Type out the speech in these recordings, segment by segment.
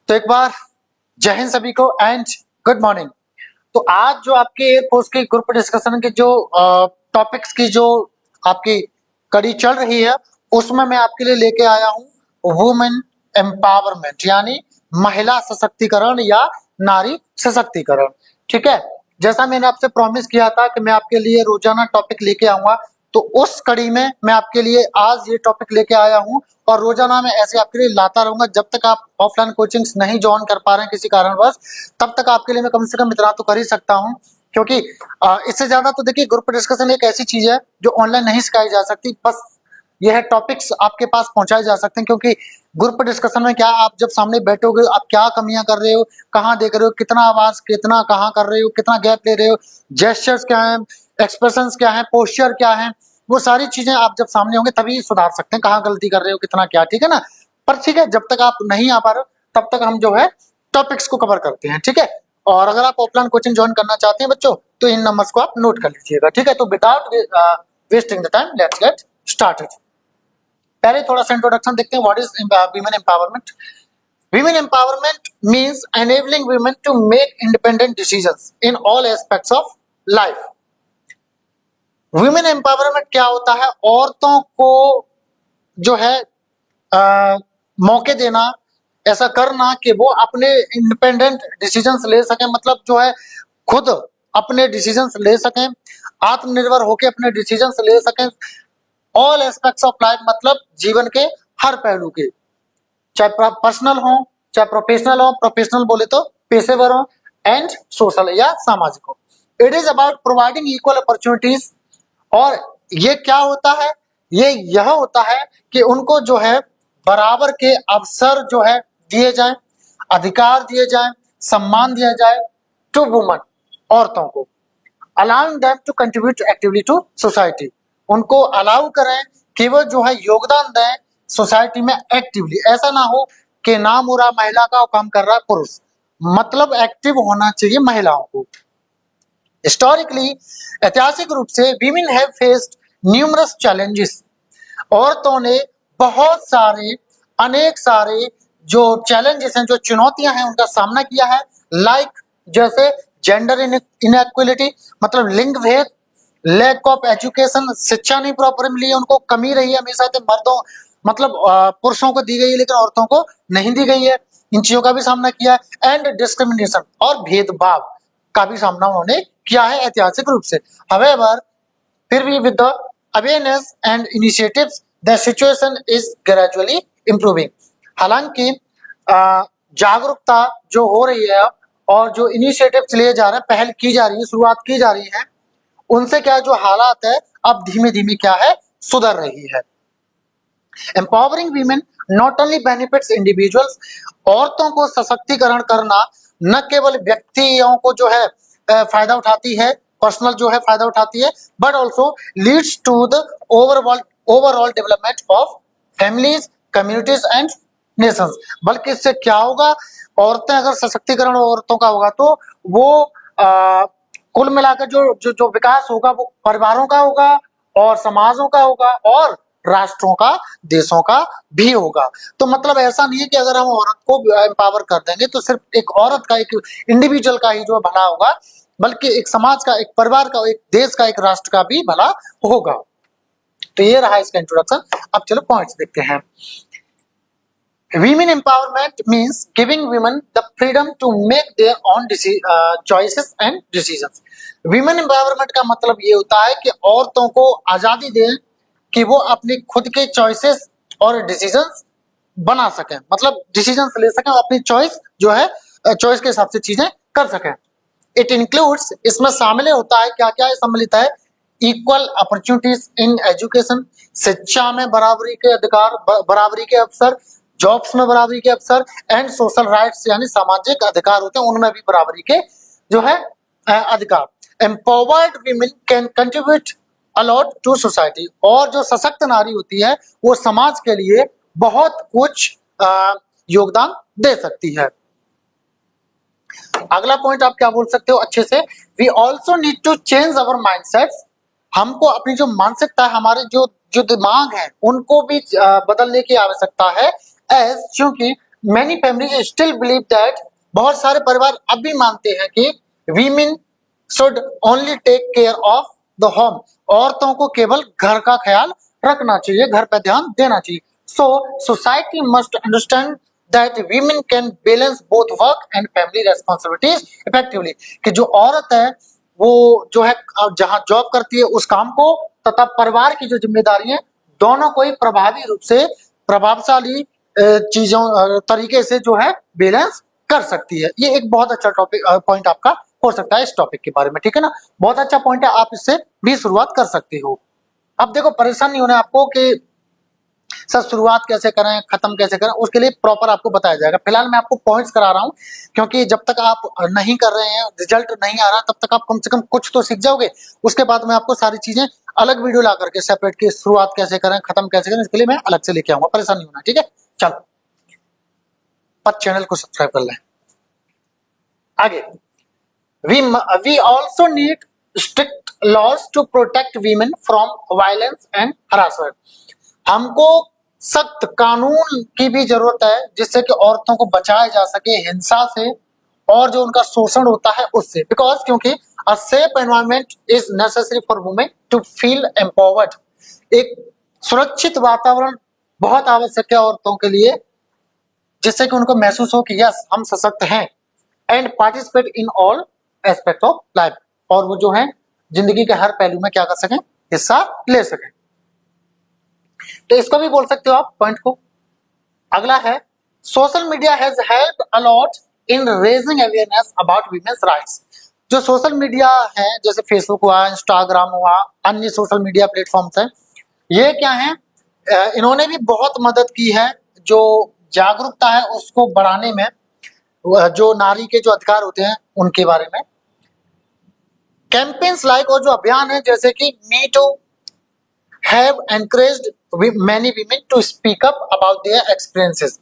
तो एक बार जय हिंद सभी को एंड गुड मॉर्निंग। तो आज जो आपके एयरफोर्स के ग्रुप डिस्कशन के जो टॉपिक्स की जो आपकी कड़ी चल रही है उसमें मैं आपके लिए लेके आया हूँ वुमेन एम्पावरमेंट यानी महिला सशक्तिकरण या नारी सशक्तिकरण। ठीक है, जैसा मैंने आपसे प्रॉमिस किया था कि मैं आपके लिए रोजाना टॉपिक लेके आऊंगा, तो उस कड़ी में मैं आपके लिए आज ये टॉपिक लेके आया हूँ और रोजाना मैं ऐसे आपके लिए लाता रहूंगा जब तक आप ऑफलाइन कोचिंग्स नहीं ज्वाइन कर पा रहे हैं किसी कारणवश, तब तक आपके लिए मैं कम से कम इतना तो कर ही सकता हूँ। क्योंकि इससे ज्यादा तो देखिए ग्रुप डिस्कशन एक ऐसी चीज है जो ऑनलाइन नहीं सिखाई जा सकती, बस यह टॉपिक्स आपके पास पहुंचाए जा सकते हैं। क्योंकि ग्रुप डिस्कशन में क्या आप जब सामने बैठोगे आप क्या कमियां कर रहे हो, कहाँ देख रहे हो, कितना आवाज कितना कहाँ कर रहे हो, कितना गैप ले रहे हो, जेस्चर्स क्या है, एक्सप्रेशंस क्या है, पोस्चर क्या है, वो सारी चीजें आप जब सामने होंगे तभी सुधार सकते हैं कहाँ गलती कर रहे हो कितना क्या। ठीक है ना, पर ठीक है जब तक आप नहीं आ पा रहे हो तब तक हम जो है टॉपिक्स को कवर करते हैं। ठीक है, और अगर आप ऑफलाइन कोचिंग ज्वाइन करना चाहते हैं बच्चों तो इन नंबर्स को आप नोट कर लीजिएगा। ठीक है, तो without wasting the time let's get started. पहले थोड़ा सा इंट्रोडक्शन देखते हैं what is women empowerment. Women empowerment means enabling women to make independent decisions in all aspects of life. Women empowerment क्या होता है? औरतों को जो है मौके देना, ऐसा करना कि वो अपने इंडिपेंडेंट डिसीजंस ले सकें, मतलब जो है खुद अपने डिसीजंस ले सकें, आत्मनिर्भर होकर अपने डिसीजंस ले सकें ऑल एस्पेक्ट्स ऑफ लाइफ, मतलब जीवन के हर पहलू के, चाहे पर्सनल हो चाहे प्रोफेशनल हो, प्रोफेशनल बोले तो पेशेवर हो, एंड सोशल या सामाजिक हो। It is about providing equal opportunities. और ये क्या होता है? ये यह होता है कि उनको जो है बराबर के अवसर जो है दिए जाएं, अधिकार दिए जाएं, सम्मान दिया जाए टू वुमन, औरतों को, allowing them to contribute actively to society. उनको अलाउ करें कि वो जो है योगदान दें सोसाइटी में एक्टिवली। ऐसा ना हो कि नाम हो रहा महिला का और काम कर रहा है पुरुष, मतलब एक्टिव होना चाहिए महिलाओं को। हिस्टोरिकली, ऐतिहासिक रूप से women have faced numerous challenges. औरतों ने बहुत सारे अनेक सारे जो चैलेंजेस हैं, जो चुनौतियां हैं, उनका सामना किया है। लाइक जैसे जेंडर इनइक्वालिटी, मतलब लिंग भेद, लैक ऑफ एजुकेशन, शिक्षा नहीं प्रॉपर मिली है उनको, कमी रही है हमेशा से मर्दों मतलब पुरुषों को दी गई है लेकिन औरतों को नहीं दी गई है, इन चीजों का भी सामना किया है। एंड डिस्क्रिमिनेशन और भेदभाव का भी सामना उन्होंने किया है ऐतिहासिक रूप से। हवेवर, फिर भी with the awareness and initiatives the situation is gradually improving. हालांकि जागरूकता जो हो रही है और जो इनिशिएटिव्स लिए जा रहे हैं, पहल की जा रही है, शुरुआत की जा रही है, उनसे क्या जो हालात है अब धीमे धीमे क्या है सुधर रही है। Empowering women not only benefits individuals. औरतों को सशक्तिकरण करना न केवल व्यक्तियों को जो है फायदा उठाती है, पर्सनल जो है फायदा उठाती है, but also leads to the overall development of families, communities and nations. बल्कि इससे क्या होगा, औरतें अगर सशक्तिकरण औरतों का होगा तो वो कुल मिलाकर जो जो जो विकास होगा वो परिवारों का होगा और समाजों का होगा और राष्ट्रों का, देशों का भी होगा। तो मतलब ऐसा नहीं है कि अगर हम औरत को एम्पावर कर देंगे तो सिर्फ एक औरत का, एक इंडिविजुअल का ही जो भला होगा, बल्कि एक समाज का, एक परिवार का, एक देश का, एक राष्ट्र का भी भला होगा। तो ये रहा इसका इंट्रोडक्शन। अब चलो पॉइंट्स देखते हैं। Women empowerment means giving women the freedom to make their own choices and decisions. Women empowerment का मतलब ये होता है कि औरतों को आजादी दें कि वो अपनी खुद के चॉइसेस और डिसीजंस बना सकें, मतलब डिसीजंस ले सकें, अपनी चॉइस जो है चॉइस के हिसाब से चीजें कर सकें। इट इंक्लूड्स, इसमें शामिल होता है क्या क्या सम्मिलित है, इक्वल अपॉर्चुनिटीज इन एजुकेशन, शिक्षा में बराबरी के अधिकार, बराबरी के अवसर, जॉब्स में बराबरी के अवसर, एंड सोशल राइट्स यानी सामाजिक अधिकार होते हैं उनमें भी बराबरी के जो है अधिकार। Empowered women can contribute a lot to society. और जो सशक्त नारी होती है वो समाज के लिए बहुत कुछ योगदान दे सकती है। अगला पॉइंट आप क्या बोल सकते हो अच्छे से, we also need to change our mindsets. हमको अपनी जो मानसिकता है, हमारे जो जो दिमाग है, उनको भी बदलने की आवश्यकता है। एज क्योंकि many families still believe that, बहुत सारे परिवार अब भी मानते हैं कि women should only take care of the home, औरतों को केवल घर का ख्याल रखना चाहिए, घर पर ध्यान देना चाहिए. So society must understand that women can balance both work and family responsibilities effectively, कि जो औरत है वो जो है जहां जॉब करती है उस काम को तथा परिवार की जो जिम्मेदारी है दोनों को ही प्रभावी रूप से प्रभावशाली चीजों तरीके से जो है बैलेंस कर सकती है. ये एक बहुत अच्छा टॉपिक पॉइंट आपका हो सकता है इस टॉपिक के बारे में, ठीक है ना. बहुत अच्छा पॉइंट है, आप इससे भी शुरुआत कर सकते हो. अब देखो परेशान नहीं होना आपको कि सर शुरुआत कैसे करें खत्म कैसे करें, उसके लिए प्रॉपर आपको बताया जाएगा. फिलहाल मैं आपको पॉइंट्स करा रहा हूं क्योंकि जब तक आप नहीं कर रहे हैं, रिजल्ट नहीं आ रहा, तब तक आप कम से कम कुछ तो सीख जाओगे. उसके बाद मैं आपको सारी चीजें अलग वीडियो ला करके सेपरेट की शुरुआत कैसे करें खत्म कैसे करें इसके लिए मैं अलग से लेके आऊंगा. परेशान नहीं होना, ठीक है. चलो पर चैनल को सब्सक्राइब कर लें. आगे we also need strict laws to protect women from violence and harassment. हमको सख्त कानून की भी जरूरत है जिससे कि औरतों को बचाया जा सके हिंसा से और जो उनका शोषण होता है उससे. बिकॉज क्योंकि a safe environment is necessary for women to feel empowered. एक सुरक्षित वातावरण बहुत आवश्यक है औरतों के लिए जिससे कि उनको महसूस हो कि यस हम सशक्त हैं. And participate in all aspect of life, और वो जो है जिंदगी के हर पहलू में क्या कर सकें, हिस्सा ले सकें. तो इसको भी बोल सकते हो आप पॉइंट को. अगला है social media has helped a lot in raising awareness about women's rights. जो सोशल मीडिया है जैसे फेसबुक हुआ, इंस्टाग्राम हुआ, अन्य सोशल मीडिया प्लेटफॉर्म्स है, ये क्या है इन्होंने भी बहुत मदद की है जो जागरूकता है उसको बढ़ाने में, जो नारी के जो अधिकार होते हैं उनके बारे में. कैंपेन्स लाइक और जो अभियान है जैसे कि me too have encouraged many women to speak up about their experiences.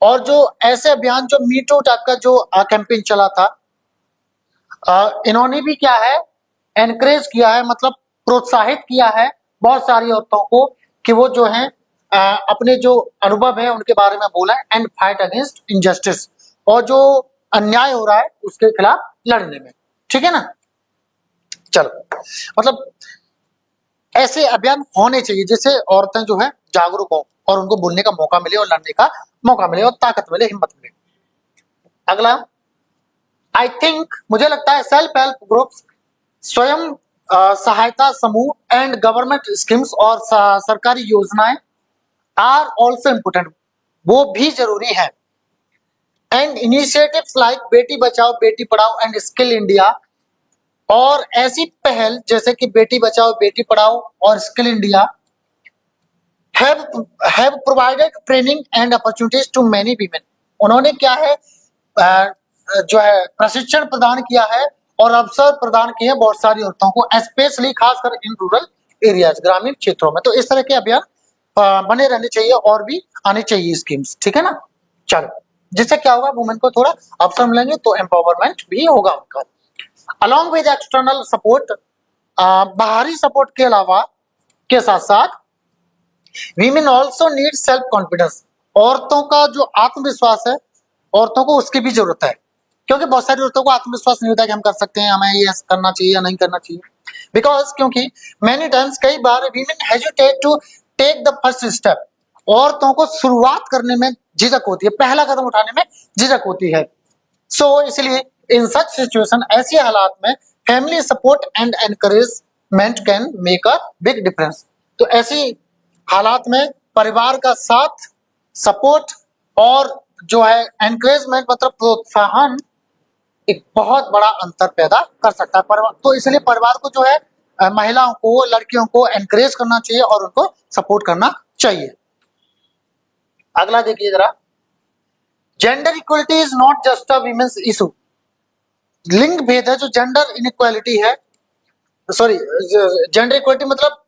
और जो ऐसे अभियान जो मी टू टाइप का जो कैंपेन चला था इन्होंने भी क्या है एनकरेज किया है, मतलब प्रोत्साहित किया है बहुत सारी औरतों को कि वो जो है अपने जो अनुभव है उनके बारे में बोला एंड फाइट अगेंस्ट इनजस्टिस, और जो अन्याय हो रहा है उसके खिलाफ लड़ने में, ठीक है ना. चलो मतलब ऐसे अभियान होने चाहिए जिससे औरतें जो है जागरूक हो और उनको बोलने का मौका मिले और लड़ने का मौका मिले और ताकत मिले, हिम्मत मिले. अगला आई थिंक मुझे लगता है सेल्फ हेल्प ग्रुप्स, स्वयं सहायता समूह एंड गवर्नमेंट स्कीम्स और सरकारी योजनाएं आर ऑल्सो इम्पोर्टेंट, वो भी जरूरी है. And initiatives like Beti Bachao Beti Padhao and skill India, और ऐसी पहल जैसे कि बेटी बचाओ बेटी पढ़ाओ और skill India have provided training and opportunities to many women. उन्होंने क्या है जो है प्रशिक्षण प्रदान किया है और अवसर प्रदान किए हैं बहुत सारी औरतों को, स्पेशली खासकर इन रूरल एरियाज, ग्रामीण क्षेत्रों में. तो इस तरह के अभियान बने रहने चाहिए और भी आने चाहिए स्कीम्स, ठीक है ना. चलो जिससे क्या होगा वुमेन को थोड़ा अवसर मिलेंगे तो एम्पावरमेंट भी होगा उनका. अलॉन्ग विद एक्सटर्नल सपोर्ट, बाहरी सपोर्ट के अलावा के साथ साथ women also need self confidence. औरतों का जो आत्मविश्वास है औरतों को उसकी भी जरूरत है क्योंकि बहुत सारी औरतों को आत्मविश्वास नहीं होता कि हम कर सकते हैं, हमें ये करना चाहिए या नहीं करना चाहिए. बिकॉज क्योंकि मेनी टाइम्स कई बार women hesitate to take the first step. औरतों को शुरुआत करने में झिझक होती है, पहला कदम उठाने में झिझक होती है. सो इसलिए इन सच सिचुएशन, ऐसी हालात में family support and encouragement can make a big difference. तो ऐसी हालात में परिवार का साथ, सपोर्ट और जो है एनकरेजमेंट मतलब प्रोत्साहन एक बहुत बड़ा अंतर पैदा कर सकता है परिवार. तो इसलिए परिवार को जो है महिलाओं को, लड़कियों को एनकरेज करना चाहिए और उनको सपोर्ट करना चाहिए. अगला देखिए जरा, gender equality is not just a women's issue. लिंग भेद है जो जेंडर इनइक्वालिटी है, सॉरी जेंडर इक्वलिटी मतलब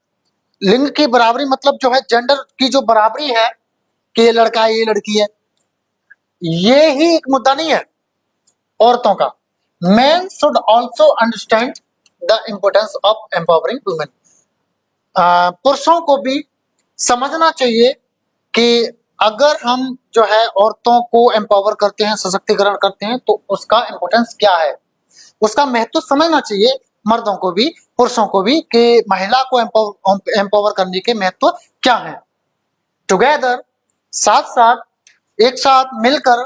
लिंग की बराबरी, मतलब जो है जेंडर की जो बराबरी है कि ये लड़का है ये लड़की है, ये ही एक मुद्दा नहीं है औरतों का. Main should also understand the importance of empowering women. पुरुषों को भी समझना चाहिए कि अगर हम जो है औरतों को एम्पावर करते हैं, सशक्तिकरण करते हैं, तो उसका इम्पोर्टेंस क्या है, उसका महत्व समझना चाहिए मर्दों को भी, पुरुषों को भी, कि महिला को एम्पावर करने के महत्व क्या है। टुगेदर, साथ साथ, एक साथ मिलकर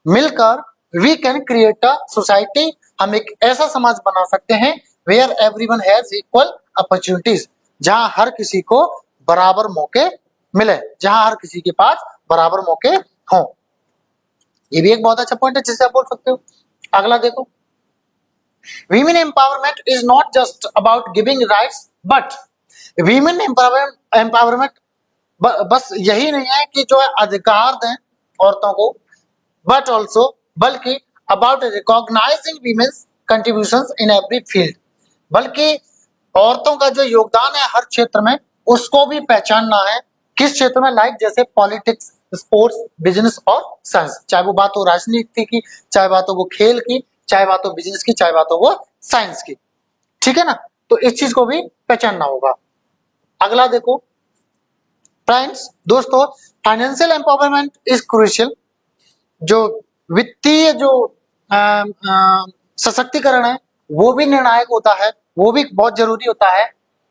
मिलकर we can create a society, हम एक ऐसा समाज बना सकते हैं where everyone has equal opportunities, जहां हर किसी को बराबर मौके मिले, जहां हर किसी के पास बराबर मौके हों। ये भी एक बहुत अच्छा पॉइंट है जिसे आप बोल सकते हो। अगला देखो, women empowerment is not just about giving rights, but women empowerment बस यही नहीं है कि जो है अधिकार दें औरतों को, बट ऑल्सो, बल्कि about recognising women's contributions in every field, बल्कि औरतों का जो योगदान है हर क्षेत्र में उसको भी पहचानना है। किस क्षेत्र में? लाइक जैसे पॉलिटिक्स, स्पोर्ट्स, बिजनेस और साइंस, चाहे वो बात हो राजनीति की, चाहे बात हो वो खेल की, चाहे बात हो बिजनेस की, चाहे बात हो वो साइंस की, ठीक है ना। तो इस चीज को भी पहचानना होगा। अगला देखो फ्रेंड्स, दोस्तों, फाइनेंशियल एम्पावरमेंट इज क्रूशियल। जो वित्तीय जो सशक्तिकरण है वो भी निर्णायक होता है, वो भी बहुत जरूरी होता है।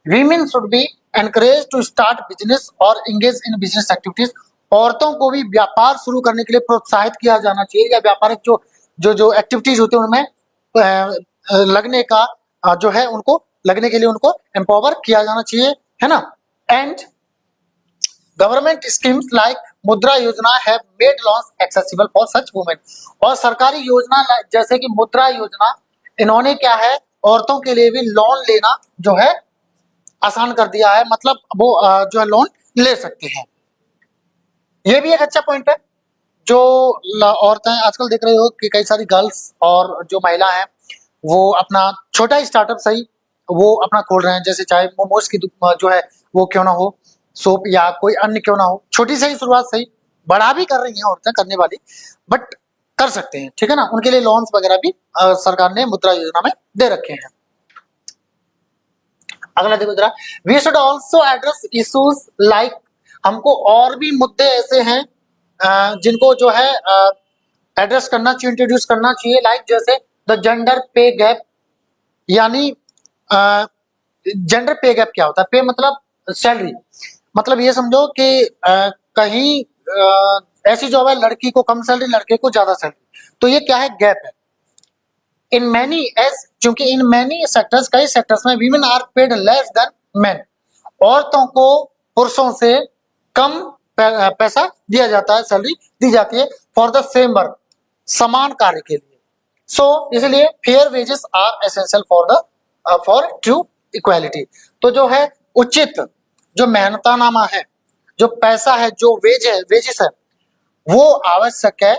Women should be encourage to start business और एंगेज इन बिजनेस एक्टिविटीज। औरतों को भी व्यापार शुरू करने के लिए प्रोत्साहित किया जाना चाहिए, या व्यापारिक जो जो जो एक्टिविटीज होती है उनमें लगने का जो है उनको लगने के लिए उनको एम्पावर किया जाना चाहिए, है ना। And government schemes like Mudra Yojana have made loans accessible for such women. और सरकारी योजना जैसे कि मुद्रा योजना, इन्होंने क्या है औरतों के लिए भी लोन लेना जो है आसान कर दिया है, मतलब वो जो है लोन ले सकते हैं। ये भी एक अच्छा पॉइंट है। जो औरतें आजकल देख रहे हो कि कई सारी गर्ल्स और जो महिला हैं वो अपना छोटा ही स्टार्टअप सही वो अपना खोल रहे हैं, जैसे चाहे मोमोज की जो है वो क्यों ना हो, सोप या कोई अन्य क्यों ना हो, छोटी सी ही शुरुआत सही, बड़ा भी कर रही हैं औरतें करने वाली, बट कर सकते हैं, ठीक है ना। उनके लिए लोन्स वगैरह भी सरकार ने मुद्रा योजना में दे रखे हैं। अगला देखो जरा, we should also address issues like, हमको और भी मुद्दे ऐसे हैं जिनको जो है एड्रेस करना चाहिए, इंट्रोड्यूस करना चाहिए, लाइक जैसे द जेंडर पे गैप। यानी जेंडर पे गैप क्या होता है? पे मतलब सैलरी, मतलब ये समझो कि कहीं ऐसी जॉब है लड़की को कम सैलरी, लड़के को ज्यादा सैलरी, तो ये क्या है? गैप है। इन मैनी एज, क्योंकि इन मैनी सेक्टर्स, कई सेक्टर्स में women are paid less than men, औरतों को पुरुषों से कम पैसा दिया जाता है, सैलरी दी जाती है फॉर द सेम वर्क, समान कार्य के लिए। सो इसलिए fair wages are essential for true equality. तो जो है उचित जो मेहनतानामा है, जो पैसा है, जो वेजेस है, वो आवश्यक है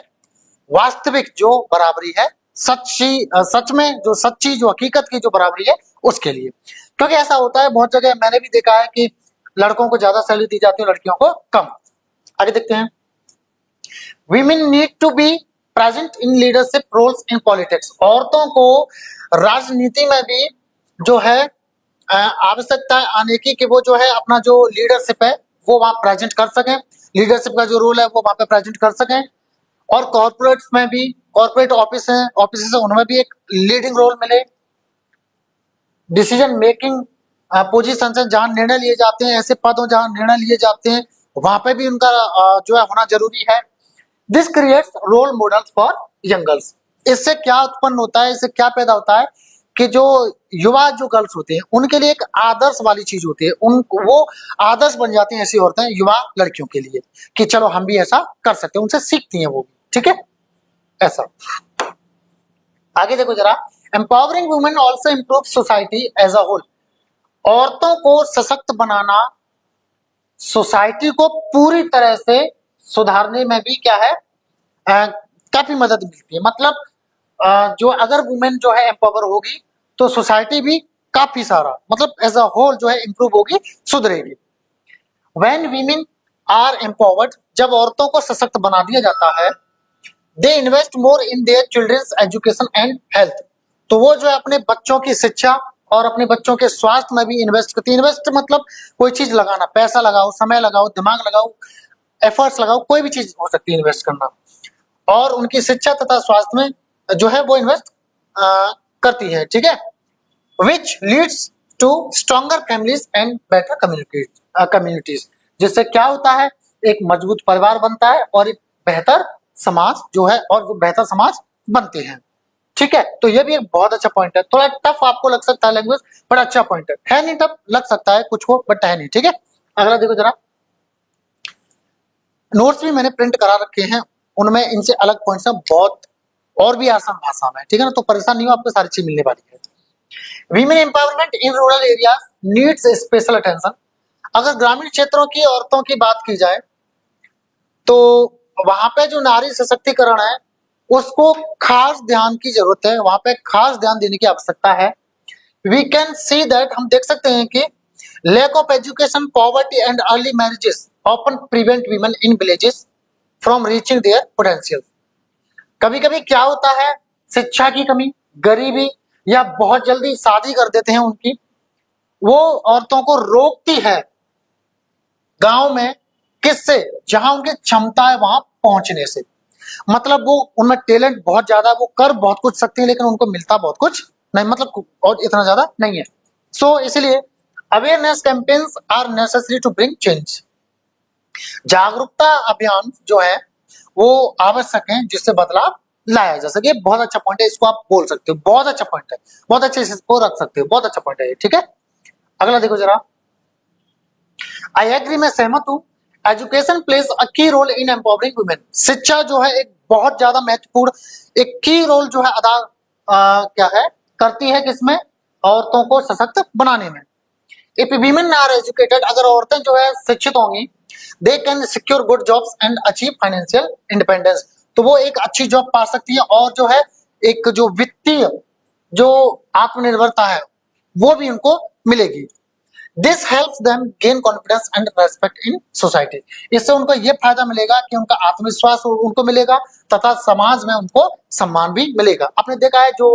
वास्तविक जो बराबरी है, सच में जो सच्ची जो हकीकत की जो बराबरी है उसके लिए। क्योंकि ऐसा होता है बहुत जगह, मैंने भी देखा है कि लड़कों को ज्यादा सैलरी दी जाती है, लड़कियों को कम। आगे देखते हैं, women need to be present in leadership roles in politics. औरतों को राजनीति में भी जो है आवश्यकता आने की, कि वो जो है अपना जो लीडरशिप है वो वहां प्रेजेंट कर सकें, लीडरशिप का जो रोल है वो वहां पे प्रेजेंट कर सकें। और कॉर्पोरेट्स में भी, कॉर्पोरेट ऑफिस है, ऑफिस है, उनमें भी एक लीडिंग रोल मिले, डिसीजन मेकिंग पोजीशन से जहां निर्णय लिए जाते हैं, ऐसे पद हो जहां निर्णय लिए जाते हैं, वहां पे भी उनका जो है होना जरूरी है। This creates role models for young girls. इससे क्या उत्पन्न होता है, इससे क्या पैदा होता है कि जो युवा जो गर्ल्स होते हैं उनके लिए एक आदर्श वाली चीज होती है, उनको वो आदर्श बन जाती हैं ऐसी औरतें युवा लड़कियों के लिए, कि चलो हम भी ऐसा कर सकते हैं, उनसे सीखती हैं वो भी, ठीक है ऐसा। आगे देखो जरा, empowering women also improve society as a whole. औरतों को सशक्त बनाना सोसाइटी को पूरी तरह से सुधारने में भी क्या है काफी मदद मिलती है। मतलब जो अगर वुमेन जो है एम्पावर होगी तो सोसाइटी भी काफी सारा, मतलब एज अ होल जो है इम्प्रूव होगी, सुधरेगी। व्हेन वीमेन आर एम्पावर्ड, जब औरतों को सशक्त बना दिया जाता है, they invest more in their children's education and health. तो वो जो है अपने बच्चों की शिक्षा और अपने बच्चों के स्वास्थ्य में भी इन्वेस्ट करती है। इन्वेस्ट मतलब कोई चीज लगाना, पैसा लगाओ, समय लगाओ, दिमाग लगाओ, एफर्ट्स लगाओ, कोई भी चीज हो सकती है इन्वेस्ट करना, और उनकी शिक्षा तथा स्वास्थ्य में जो है वो इन्वेस्ट करती है, ठीक है, which leads to stronger families and better communities, जिससे क्या होता है, एक मजबूत परिवार बनता है और एक बेहतर समाज जो है, और जो बेहतर समाज बनते हैं, ठीक है। तो ये भी एक बहुत अच्छा पॉइंट है, थोड़ा टफ आपको लग सकता है लैंग्वेज, बट अच्छा पॉइंट है नहीं टफ, लग सकता है कुछ को, बट है नहीं, ठीक है। अगला देखो जरा, नोट्स भी मैंने प्रिंट करा रखे हैं, उनमें इनसे अलग पॉइंट्स हैं बहुत, और भी आसान भाषा में, ठीक है ना, तो परेशान नहीं हो, आपको सारी चीज मिलने वाली है। Women empowerment in rural areas needs special attention. अगर ग्रामीण क्षेत्रों की औरतों की बात की जाए तो वहां पे जो नारी सशक्तिकरण है उसको खास ध्यान की जरूरत है, वहां पे खास ध्यान देने की आवश्यकता है। वी कैन सी दैट, हम देख सकते हैं कि lack of education, poverty and early marriages often prevent women in villages from reaching their potential. कभी कभी क्या होता है, शिक्षा की कमी, गरीबी, या बहुत जल्दी शादी कर देते हैं उनकी, वो औरतों को रोकती है गांव में, किससे, जहां उनकी क्षमता है वहां पहुंचने से। मतलब वो उनमें टैलेंट बहुत ज्यादा, वो कर बहुत कुछ सकती है, लेकिन उनको मिलता बहुत कुछ नहीं, मतलब और इतना ज्यादा नहीं है। सो इसलिए awareness campaigns are necessary to bring change. जागरूकता अभियान जो है वो आवश्यक है, जिससे बदलाव लाया जा सके। बहुत अच्छा पॉइंट है, इसको आप बोल सकते हो, बहुत अच्छा पॉइंट है, बहुत अच्छे से इसको रख सकते हो, बहुत अच्छा पॉइंट है, ठीक है। अगला देखो जरा, आई एग्री, मैं सहमत हूं, एजुकेशन प्लेज अ की रोल इन एम्पावरिंग वुमेन। शिक्षा जो है एक बहुत ज्यादा महत्वपूर्ण, एक की रोल जो है अदा क्या है, करती है किसमें, औरतों को सशक्त बनाने में। इफ वीमेन आर एजुकेटेड, अगर औरतें जो है शिक्षित होंगी, they can secure good jobs and achieve financial independence, तो वो एक अच्छी जॉब पा सकती है, और जो है एक जो वित्तीय जो आत्मनिर्भरता है वो भी उनको मिलेगी। This helps them gain confidence and respect in society. इससे उनको ये फायदा मिलेगा कि उनका आत्मविश्वास उनको मिलेगा, तथा समाज में उनको सम्मान भी मिलेगा। आपने देखा है जो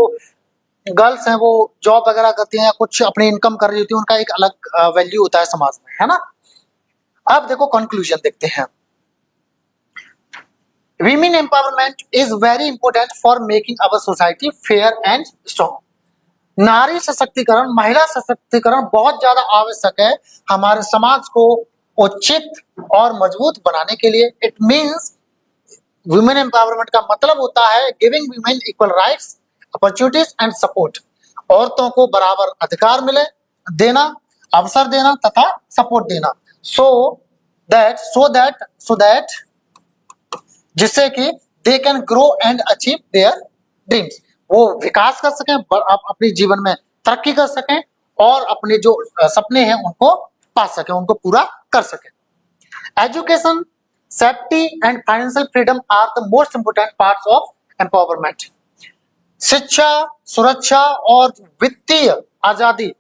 गर्ल्स हैं वो जॉब वगैरह करती हैं या कुछ अपनी इनकम कर रही होती है, उनका एक अलग वैल्यू होता है समाज में, है ना। अब देखो कंक्लूजन देखते हैं। Women empowerment is very important for making our society fair and strong. नारी सशक्तिकरण, महिला सशक्तिकरण बहुत ज्यादा आवश्यक है हमारे समाज को उचित और मजबूत बनाने के लिए। इट मीन्स वुमेन एम्पावरमेंट का मतलब होता है giving women equal rights, opportunities and support. औरतों को बराबर अधिकार मिले, देना, अवसर देना तथा सपोर्ट देना, सो दैट जिससे कि they can grow and achieve their dreams. वो विकास कर सकें, अपने जीवन में तरक्की कर सकें, और अपने जो सपने हैं उनको पा सकें, उनको पूरा कर सकें। Education, safety and financial freedom are the most important parts of empowerment. शिक्षा, सुरक्षा और वित्तीय आजादी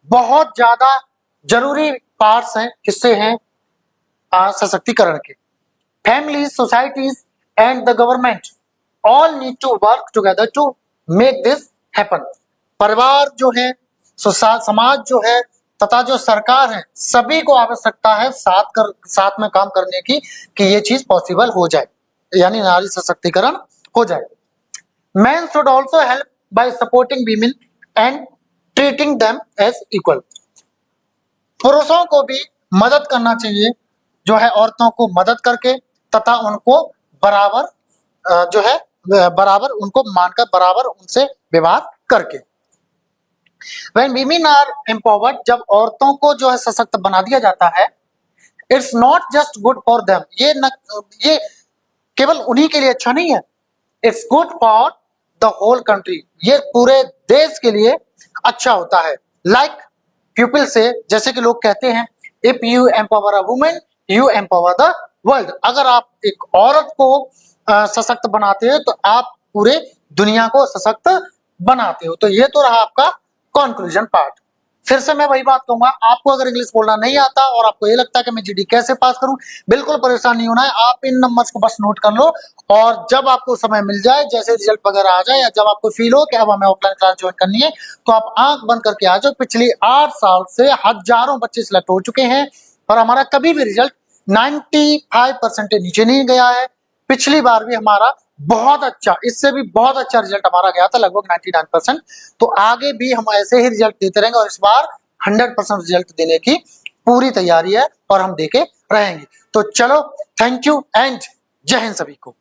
बहुत ज्यादा जरूरी पार्ट्स हैं, हिस्से हैं सशक्तिकरण के। Families, societies, and the government all need to work together to make this happen. परिवार जो है, समाज जो है, तथा जो सरकार है, सभी को आवश्यकता है साथ में काम करने की, कि ये चीज पॉसिबल हो जाए, यानी नारी सशक्तिकरण हो जाए। Men should also help by supporting women and treating them as equal. पुरुषों को भी मदद करना चाहिए, जो है औरतों को मदद करके, तथा उनको बराबर जो है बराबर उनको मानकर, बराबर उनसे व्यवहार करके। When women are empowered, जब औरतों को जो है सशक्त बना दिया जाता है, it's not just good for them, ये केवल उन्हीं के लिए अच्छा नहीं है, it's good for the whole country, ये पूरे देश के लिए अच्छा होता है। लाइक पीपल से, जैसे कि लोग कहते हैं, if you empower a women you empower the world. अगर आप एक औरत को सशक्त बनाते हो तो आप पूरे दुनिया को सशक्त बनाते हो। तो ये तो रहा आपका कंक्लूजन पार्ट। फिर से मैं वही बात कहूंगा, आपको अगर इंग्लिश बोलना नहीं आता और आपको ये लगता है कि मैं जीडी कैसे पास करूं, बिल्कुल परेशान नहीं होना है। आप इन नंबर्स को बस नोट कर लो, और जब आपको समय मिल जाए, जैसे रिजल्ट वगैरह आ जाए, या जब आपको फील हो कि अब हमें ऑफलाइन क्लास ज्वाइन करनी है, तो आप आंख बंद करके आ जाओ। पिछले 8 साल से हजारों बच्चे सिलेक्ट हो चुके हैं, और हमारा कभी भी रिजल्ट 95% नीचे नहीं गया है। पिछली बार भी हमारा बहुत अच्छा, इससे भी बहुत अच्छा रिजल्ट हमारा गया था, लगभग 99%। तो आगे भी हम ऐसे ही रिजल्ट देते रहेंगे और इस बार 100% रिजल्ट देने की पूरी तैयारी है और हम देके रहेंगे। तो चलो, थैंक यू एंड जय हिंद सभी को।